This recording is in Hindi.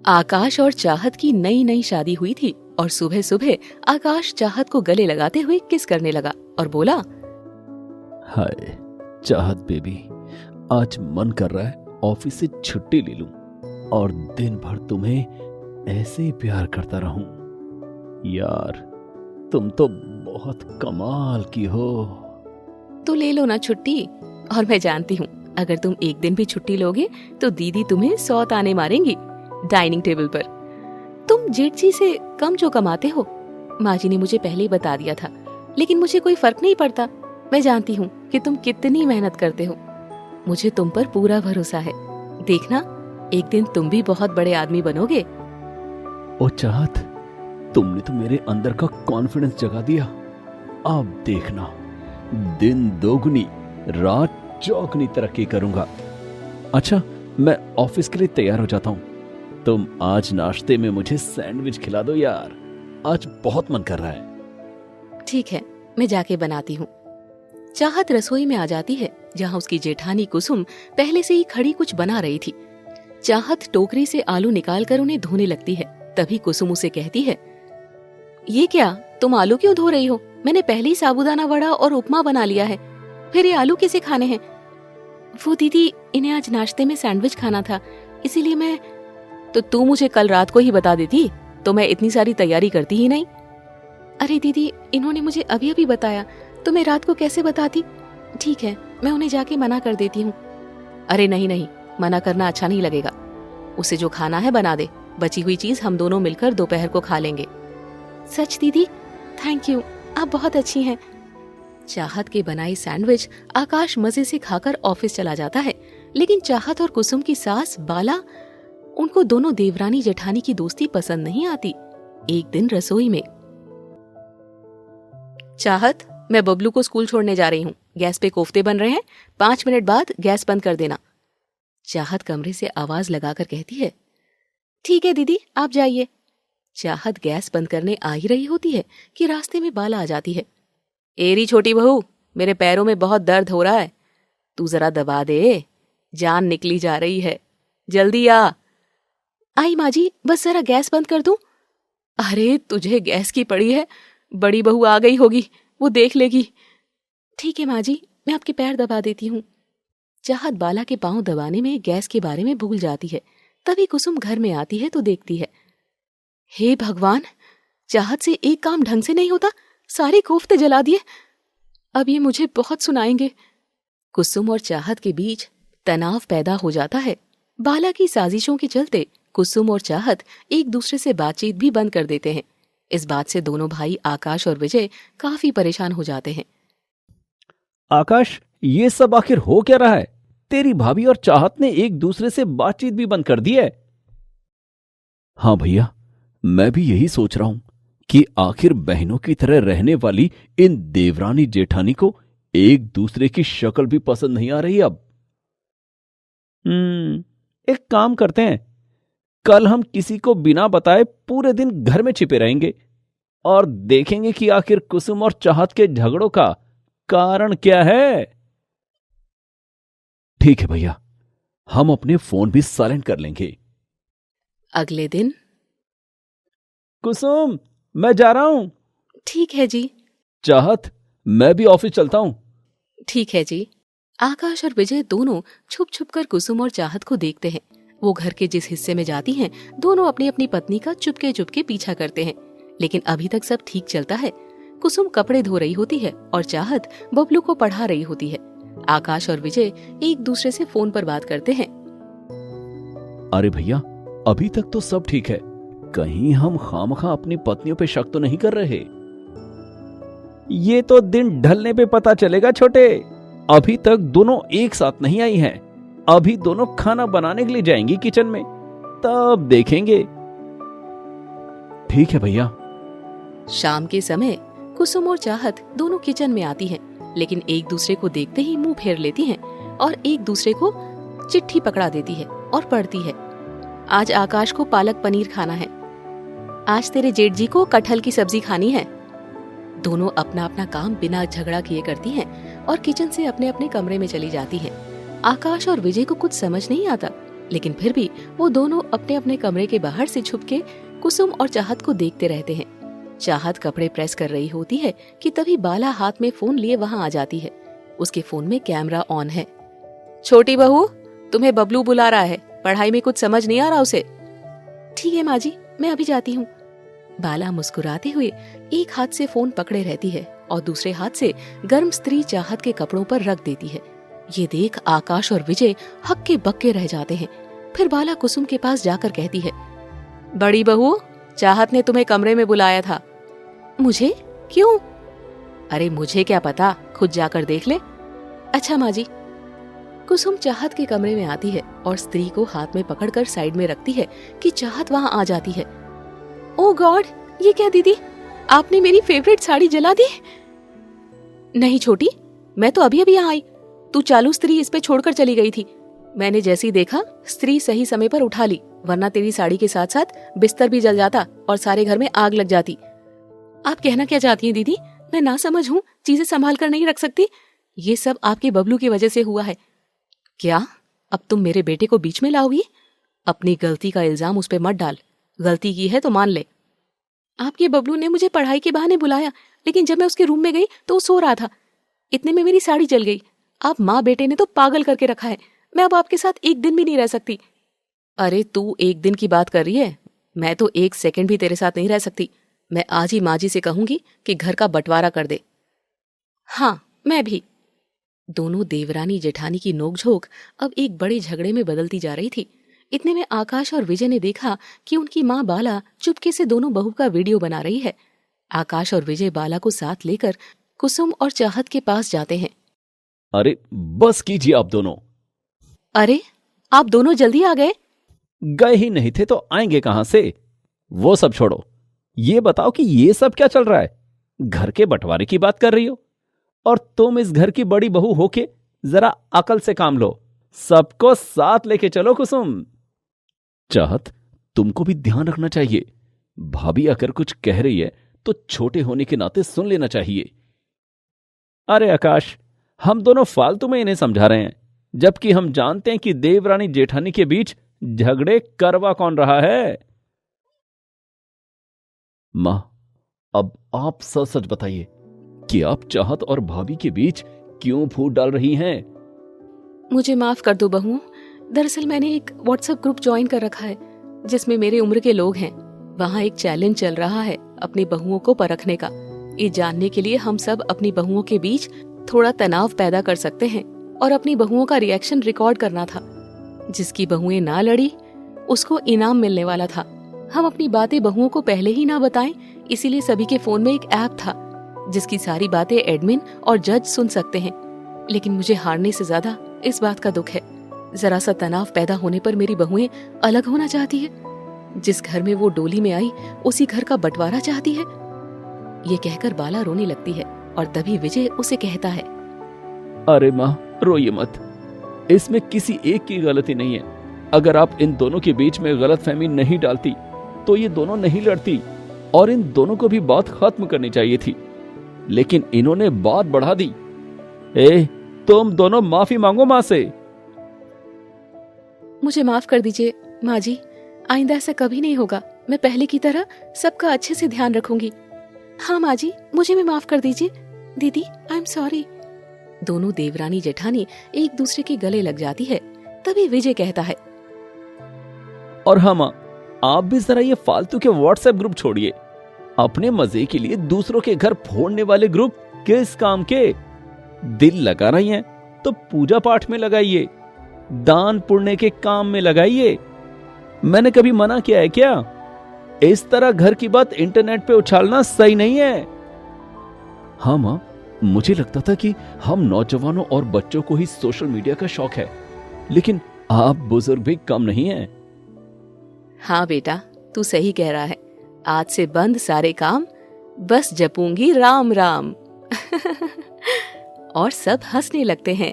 आकाश और चाहत की नई नई शादी हुई थी और सुबह सुबह आकाश चाहत को गले लगाते हुए किस करने लगा और बोला, हाय चाहत बेबी, आज मन कर रहा है ऑफिस से छुट्टी ले लूं और दिन भर तुम्हें ऐसे ही प्यार करता रहूं। यार तुम तो बहुत कमाल की हो। तो ले लो ना छुट्टी, और मैं जानती हूँ अगर तुम एक दिन भी छुट्टी लोगे तो दीदी तुम्हें 100 ताने मारेंगी डाइनिंग टेबल पर। तुम जेठ जी से कम जो कमाते हो, माँ जी ने मुझे पहले ही बता दिया था, लेकिन मुझे कोई फर्क नहीं पड़ता। मैं जानती हूँ कि तुम कितनी मेहनत करते हो। मुझे तुम पर पूरा भरोसा है। देखना एक दिन तुम भी बहुत बड़े आदमी बनोगे। ओ चाहत, तुमने तो मेरे अंदर का कॉन्फिडेंस जगा दिया। अब देखना दिन दोगुनी रात चौगुनी तरक्की करूंगा। अच्छा, मैं ऑफिस के लिए तैयार हो जाता हूँ। तुम आज नाश्ते में मुझे सैंडविच खिला दो यार, आज बहुत मन कर रहा है। ठीक है, मैं जाके बनाती हूँ। चाहत रसोई में आ जाती है जहाँ उसकी जेठानी कुसुम पहले से ही खड़ी कुछ बना रही थी। चाहत टोकरी से आलू निकालकर उन्हें धोने लगती है। तभी कुसुम उसे कहती है, ये क्या, तुम आलू क्यों धो रही हो? मैंने पहले ही साबूदाना वड़ा और उपमा बना लिया है, फिर ये आलू किसे खाने हैं? वो दीदी, इन्हें आज नाश्ते में सैंडविच खाना था, इसीलिए मैं। तो तू मुझे कल रात को ही बता देती तो मैं इतनी सारी तैयारी करती ही नहीं। अरे दीदी, इन्होंने मुझे अभी अभी बताया तो मैं रात को कैसे बताती? ठीक है, मैं उन्हें जाके मना कर देती हूँ। अरे नहीं नहीं, मना करना अच्छा नहीं लगेगा। उसे जो खाना है बना दे, बची हुई चीज हम दोनों मिलकर दोपहर को खा लेंगे। सच दीदी, थैंक यू, आप बहुत अच्छी हैं। चाहत के बनाई सैंडविच आकाश मजे से खाकर ऑफिस चला जाता है, लेकिन चाहत और कुसुम की सास बाला, उनको दोनों देवरानी जेठानी की दोस्ती पसंद नहीं आती। एक दिन रसोई में, चाहत, मैं बबलू को स्कूल छोड़ने जा रही हूँ। गैस पे कोफ्ते बन रहे हैं, 5 मिनट बाद गैस बंद कर देना। चाहत कमरे से आवाज लगाकर कहती है, ठीक है दीदी, आप जाइए। चाहत गैस बंद करने आ ही रही होती है कि रास्ते में बाला आ जाती है। एरी छोटी बहू, मेरे पैरों में बहुत दर्द हो रहा है, तू जरा दबा दे, जान निकली जा रही है, जल्दी आ। आई माँ जी, बस जरा गैस बंद कर दूं। अरे तुझे गैस की पड़ी है, बड़ी बहू आ गई होगी, वो देख लेगी। ठीक है माँ जी, मैं आपके पैर दबा देती हूँ। चाहत बाला के पांव दबाने में गैस के बारे में भूल जाती है। तभी कुसुम घर में आती है तो देखती है, हे भगवान, चाहत से एक काम ढंग से नहीं होता, सारे कोफ्ते जला दिए। अब ये मुझे बहुत सुनाएंगे। कुसुम और चाहत के बीच तनाव पैदा हो जाता है। बाला की साजिशों के चलते कुसुम और चाहत एक दूसरे से बातचीत भी बंद कर देते हैं। इस बात से दोनों भाई आकाश और विजय काफी परेशान हो जाते हैं। आकाश, ये सब आखिर हो क्या रहा है? तेरी भाभी और चाहत ने एक दूसरे से बातचीत भी बंद कर दी है। हाँ भैया, मैं भी यही सोच रहा हूं कि आखिर बहनों की तरह रहने वाली इन देवरानी जेठानी को एक दूसरे की शक्ल भी पसंद नहीं आ रही अब। एक काम करते हैं, कल हम किसी को बिना बताए पूरे दिन घर में छिपे रहेंगे और देखेंगे कि आखिर कुसुम और चाहत के झगड़ों का कारण क्या है। ठीक है भैया, हम अपने फोन भी साइलेंट कर लेंगे। अगले दिन, कुसुम, मैं जा रहा हूं। ठीक है जी। चाहत, मैं भी ऑफिस चलता हूं। ठीक है जी। आकाश और विजय दोनों छुप छुप कर कुसुम और चाहत को देखते हैं। वो घर के जिस हिस्से में जाती हैं, दोनों अपनी अपनी पत्नी का चुपके चुपके पीछा करते हैं, लेकिन अभी तक सब ठीक चलता है। कुसुम कपड़े धो रही होती है और चाहत बबलू को पढ़ा रही होती है। आकाश और विजय एक दूसरे से फोन पर बात करते हैं। अरे भैया, अभी तक तो सब ठीक है, कहीं हम खामखा अपनी पत्नियों पे शक तो नहीं कर रहे? ये तो दिन ढलने पे पता चलेगा छोटे, अभी तक दोनों एक साथ नहीं आई हैं। अभी दोनों खाना बनाने के लिए जाएंगी किचन में, तब देखेंगे। ठीक है भैया। शाम के समय कुसुम और चाहत दोनों किचन में आती हैं, लेकिन एक दूसरे को देखते ही मुंह फेर लेती हैं और एक दूसरे को चिट्ठी पकड़ा देती है और पढ़ती है, आज आकाश को पालक पनीर खाना है। आज तेरे जेठ जी को कटहल की सब्जी खानी है। दोनों अपना अपना काम बिना झगड़ा किए करती हैं और किचन से अपने अपने कमरे में चली जाती हैं। आकाश और विजय को कुछ समझ नहीं आता, लेकिन फिर भी वो दोनों अपने अपने कमरे के बाहर से छुप के कुसुम और चाहत को देखते रहते हैं। चाहत कपड़े प्रेस कर रही होती है कि तभी बाला हाथ में फोन लिए वहाँ आ जाती है। उसके फोन में कैमरा ऑन है। छोटी बहू, तुम्हें बबलू बुला रहा है, पढ़ाई में कुछ समझ नहीं आ रहा उसे। ठीक है माँ जी, मैं अभी जाती हूँ। बाला मुस्कुराते हुए एक हाथ से फोन पकड़े रहती है और दूसरे हाथ से गर्म स्त्री चाहत के कपड़ों पर रख देती है। ये देख आकाश और विजय हक्के बक्के रह जाते हैं। फिर बाला कुसुम के पास जाकर कहती है, बड़ी बहू, चाहत ने तुम्हें कमरे में बुलाया था। मुझे? क्यों? अरे मुझे क्या पता, खुद जाकर देख ले। अच्छा माँ जी। कुसुम चाहत के कमरे में आती है और स्त्री को हाथ में पकड़कर साइड में रखती है कि चाहत वहाँ आ जाती है। ओह गॉड, ये क्या दीदी, आपने मेरी फेवरेट साड़ी जला दी? नहीं छोटी, मैं तो अभी अभी यहाँ आई। तू चालू स्त्री इस पे छोड़कर चली गई थी। मैंने जैसे ही देखा, स्त्री सही समय पर उठा ली, वरना तेरी साड़ी के साथ साथ बिस्तर भी जल जाता और सारे घर में आग लग जाती। आप कहना क्या चाहती हैं दीदी? मैं ना समझ हूँ, चीजें संभाल कर नहीं रख सकती। ये सब आपके बबलू की वजह से हुआ है। क्या अब तुम मेरे बेटे को बीच में लाओगी? अपनी गलती का इल्जाम उस पे मत डाल। गलती की है तो मान ले। आपके बबलू ने मुझे पढ़ाई के बहाने बुलाया, लेकिन जब मैं उसके रूम में गई तो वो सो रहा था। इतने में मेरी साड़ी जल गई। आप माँ बेटे ने तो पागल करके रखा है। मैं अब आपके साथ एक दिन भी नहीं रह सकती। अरे तू एक दिन की बात कर रही है, मैं तो एक सेकंड भी तेरे साथ नहीं रह सकती। मैं आज ही माँ जी से कहूंगी कि घर का बंटवारा कर दे। हाँ, मैं भी। दोनों देवरानी जेठानी की नोकझोंक अब एक बड़े झगड़े में बदलती जा रही थी। इतने में आकाश और विजय ने देखा कि उनकी माँ बाला चुपके से दोनों बहू का वीडियो बना रही है। आकाश और विजय बाला को साथ लेकर कुसुम और चाहत के पास जाते हैं। अरे बस कीजिए आप दोनों। अरे आप दोनों जल्दी आ गए? गए ही नहीं थे तो आएंगे कहां से? वो सब छोड़ो, ये बताओ कि ये सब क्या चल रहा है? घर के बंटवारे की बात कर रही हो और तुम इस घर की बड़ी बहू होके जरा अकल से काम लो। सबको साथ लेके चलो कुसुम। चाहत, तुमको भी ध्यान रखना चाहिए। भाभी अगर कुछ कह रही है तो छोटे होने के नाते सुन लेना चाहिए। अरे आकाश, हम दोनों फालतू में इन्हें समझा रहे हैं, जबकि हम जानते हैं कि देवरानी जेठानी के बीच झगड़े करवा कौन रहा है। मां, अब आप सच सच बताइए कि आप चाहत और भाभी के बीच क्यों फूट डाल रही हैं? मुझे माफ कर दो बहू। दरअसल मैंने एक व्हाट्सएप ग्रुप ज्वाइन कर रखा है जिसमें मेरे उम्र के लोग हैं। वहाँ एक चैलेंज चल रहा है अपनी बहुओं को परखने का। ये जानने के लिए हम सब अपनी बहुओं के बीच थोड़ा तनाव पैदा कर सकते हैं और अपनी बहुओं का रिएक्शन रिकॉर्ड करना था। जिसकी बहुएं ना लड़ी उसको इनाम मिलने वाला था। हम अपनी बातें बहुओं को पहले ही ना बताएं, इसीलिए सभी के फोन में एक ऐप था जिसकी सारी बातें एडमिन और जज सुन सकते हैं। लेकिन मुझे हारने से ज्यादा इस बात का दुख है, जरा सा तनाव पैदा होने पर मेरी बहुएं अलग होना चाहती है। जिस घर में वो डोली में आई उसी घर का बंटवारा चाहती है। ये कहकर बाला रोने लगती है और तभी विजय उसे कहता है, अरे माँ, रोइए मत। इसमें किसी एक की गलती नहीं है। अगर आप इन दोनों के बीच में गलतफहमी नहीं डालती तो ये दोनों नहीं लड़ती और इन दोनों को भी बात खत्म करनी चाहिए थी, लेकिन इन्होंने बात बढ़ा दी। तुम दोनों माफी मांगो माँ से। मुझे माफ कर दीजिए माँ जी, आइंदा ऐसा कभी नहीं होगा। मैं पहले की तरह सबका अच्छे से ध्यान रखूंगी। हाँ माँ जी, मुझे भी माफ कर दीजिए। दीदी, आई एम सॉरी। दोनों देवरानी जेठानी एक दूसरे के गले लग जाती है। तभी विजय कहता है, और हाँ माँ, आप भी जरा ये फालतू के व्हाट्सएप ग्रुप छोड़िए। अपने मजे के लिए दूसरों के घर फोड़ने वाले ग्रुप किस काम के? दिल लगा रही हैं तो पूजा पाठ में लगाइए, दान पुण्य के काम में लगाइए। मैंने कभी मना किया है क्या? इस तरह घर की बात इंटरनेट पे उछालना सही नहीं है। हाँ माँ, मुझे लगता था कि हम नौजवानों और बच्चों को ही सोशल मीडिया का शौक है, लेकिन आप बुजुर्ग भी कम नहीं हैं। हाँ बेटा, तू सही कह रहा है। आज से बंद सारे काम, बस जपूंगी राम राम। और सब हंसने लगते हैं।